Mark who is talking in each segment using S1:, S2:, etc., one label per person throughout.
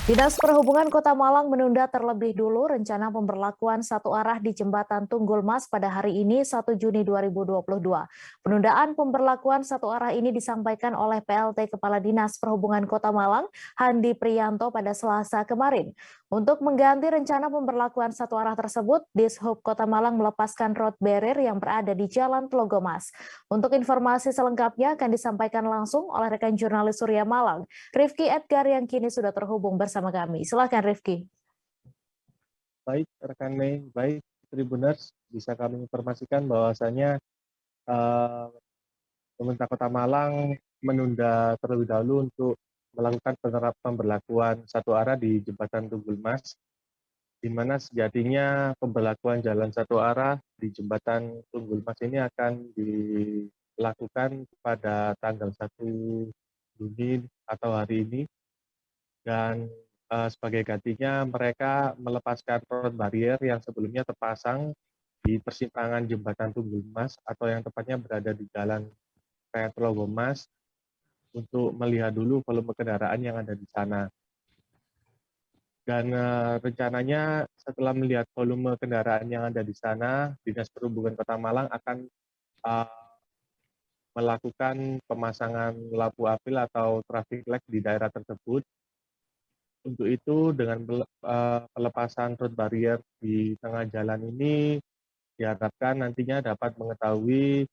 S1: Dinas Perhubungan Kota Malang menunda terlebih dulu rencana pemberlakuan satu arah di Jembatan Tunggul Mas pada hari ini 1 Juni 2022. Penundaan pemberlakuan satu arah ini disampaikan oleh PLT Kepala Dinas Perhubungan Kota Malang, Handi Priyanto pada Selasa kemarin. Untuk mengganti rencana pemberlakuan satu arah tersebut, Dishub Kota Malang melepaskan road barrier yang berada di Jalan Tlogomas. Untuk informasi selengkapnya akan disampaikan langsung oleh rekan jurnalis Surya Malang, Rifki Edgar yang kini sudah terhubung bersama kami. Silakan Rifki.
S2: Baik, rekan Mei, baik Tribuners, bisa kami informasikan bahwasanya eh, pemerintah Kota Malang menunda terlebih dahulu untuk melakukan penerapan pemberlakuan satu arah di Jembatan Tunggul Mas, di mana sejatinya pemberlakuan jalan satu arah di Jembatan Tunggul Mas ini akan dilakukan pada tanggal 1 Juni atau hari ini, dan sebagai gantinya mereka melepaskan road barrier yang sebelumnya terpasang di persimpangan Jembatan Tunggul Mas atau yang tepatnya berada di Jalan Raya Tlogomas untuk melihat dulu volume kendaraan yang ada di sana. Dan rencananya setelah melihat volume kendaraan yang ada di sana, Dinas Perhubungan Kota Malang akan melakukan pemasangan lampu apil atau traffic light di daerah tersebut. Untuk itu, dengan pelepasan road barrier di tengah jalan ini, diharapkan nantinya dapat mengetahui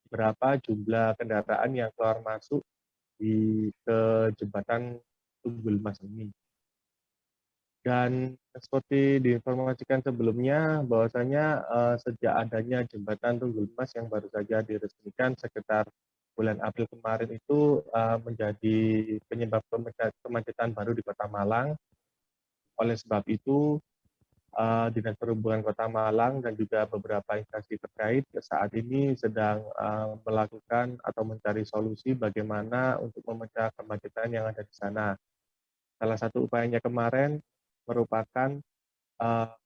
S2: berapa jumlah kendaraan yang keluar masuk ke Jembatan Tunggul Mas ini. Dan seperti diinformasikan sebelumnya, bahwasanya sejak adanya Jembatan Tunggul Mas yang baru saja diresmikan sekitar bulan April kemarin itu menjadi penyebab kemacetan baru di Kota Malang. Oleh sebab itu, Dinas Perhubungan Kota Malang dan juga beberapa instansi terkait saat ini sedang melakukan atau mencari solusi bagaimana untuk memecah kemacetan yang ada di sana. Salah satu upayanya kemarin merupakan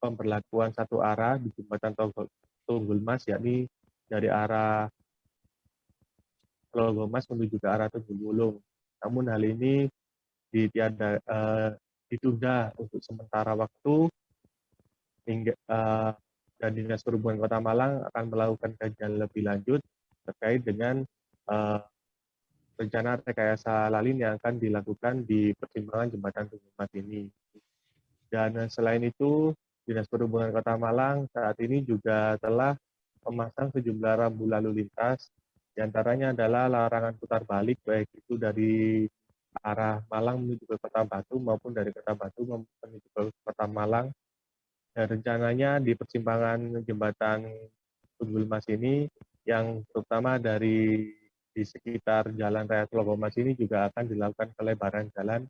S2: pemberlakuan satu arah di Jembatan Tunggul Mas, yakni dari arah Tlogomas menuju ke arah Tunggul Wulung. Namun hal ini ditunda untuk sementara waktu hingga dan Dinas Perhubungan Kota Malang akan melakukan kajian lebih lanjut terkait dengan rencana rekayasa lalin yang akan dilakukan di persimpangan Jembatan Tunggul Mas ini. Dan selain itu, Dinas Perhubungan Kota Malang saat ini juga telah memasang sejumlah rambu lalu lintas, diantaranya adalah larangan putar balik, baik itu dari arah Malang menuju ke Kota Batu maupun dari Kota Batu menuju ke Kota Malang. Dan rencananya di persimpangan Jembatan Tunggul Mas ini, yang terutama di sekitar Jalan Raya Tlogomas ini juga akan dilakukan pelebaran jalan,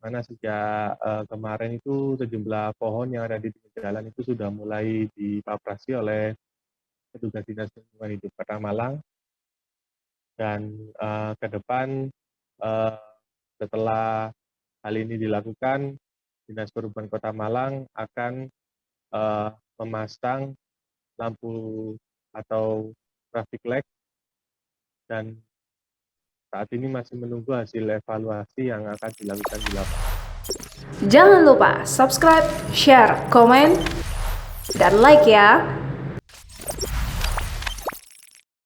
S2: mana sejak kemarin itu sejumlah pohon yang ada di jalan itu sudah mulai dipaprasi oleh petugas Dinas Lingkungan Hidup Kota Malang. Dan ke depan setelah hal ini dilakukan, Dinas Perhubungan Kota Malang akan memasang lampu atau traffic light, dan saat ini masih menunggu hasil evaluasi yang akan dilakukan di lapangan.
S3: Jangan lupa subscribe, share, komen, dan like ya.